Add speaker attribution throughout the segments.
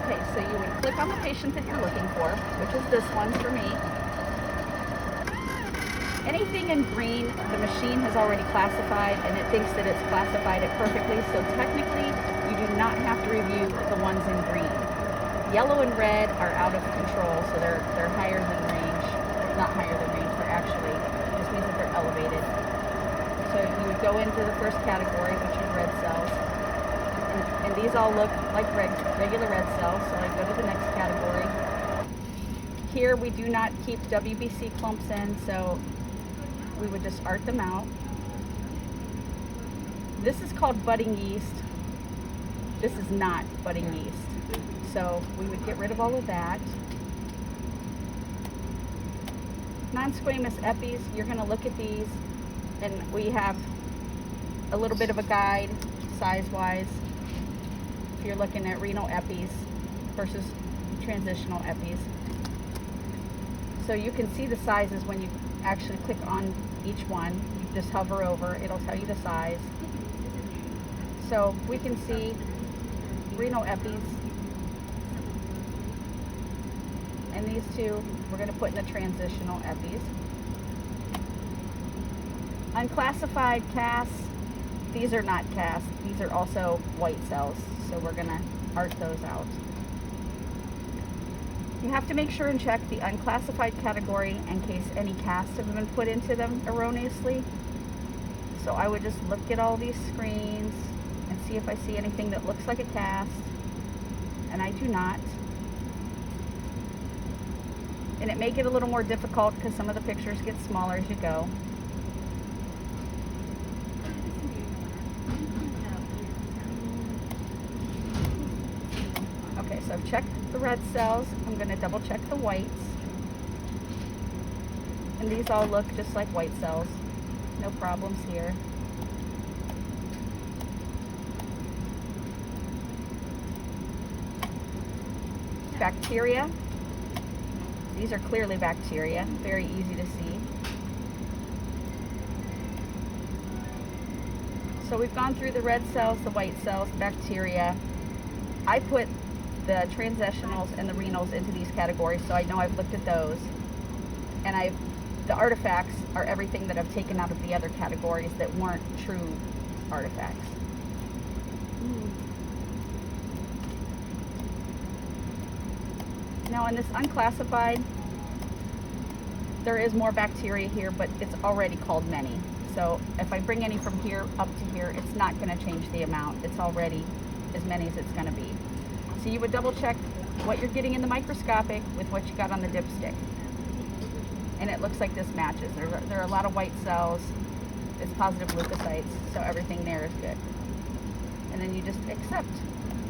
Speaker 1: Okay, so you would click on the patient that you're looking for, which is this one for me. Anything in green, the machine has already classified, and it thinks that it's classified it perfectly, so technically you do not have to review the ones in green. Yellow and red are out of control, so they're higher than range. Not higher than range, they're actually, it just means that they're elevated. So you would go into the first category, which is red cells. And these all look like regular red cells, so I go to the next category. Here we do not keep WBC clumps in, so we would just art them out. This is called budding yeast. This is not budding yeast. So we would get rid of all of that. Non-squamous epis, you're going to look at these, and we have a little bit of a guide size-wise. If you're looking at renal epis versus transitional epis. So you can see the sizes when you actually click on each one. You just hover over, it'll tell you the size. So we can see renal epis. And these two we're going to put in the transitional epis. Unclassified casts, these are not casts, these are also white cells, so we're going to art those out. You have to make sure and check the unclassified category in case any casts have been put into them erroneously. So I would just look at all these screens and see if I see anything that looks like a cast, and I do not. And it may get a little more difficult because some of the pictures get smaller as you go. Okay, so I've checked the red cells. I'm going to double check the whites. And these all look just like white cells. No problems here. Bacteria. These are clearly bacteria, very easy to see. So we've gone through the red cells, the white cells, bacteria. I put the transitionals and the renals into these categories, so I know I've looked at those. And the artifacts are everything that I've taken out of the other categories that weren't true artifacts. Now in this unclassified, there is more bacteria here, but it's already called many. So if I bring any from here up to here, it's not going to change the amount. It's already as many as it's going to be. So you would double check what you're getting in the microscopic with what you got on the dipstick. And it looks like this matches. There are a lot of white cells. It's positive leukocytes, so everything there is good. And then you just accept,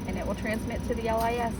Speaker 1: and it will transmit to the LIS.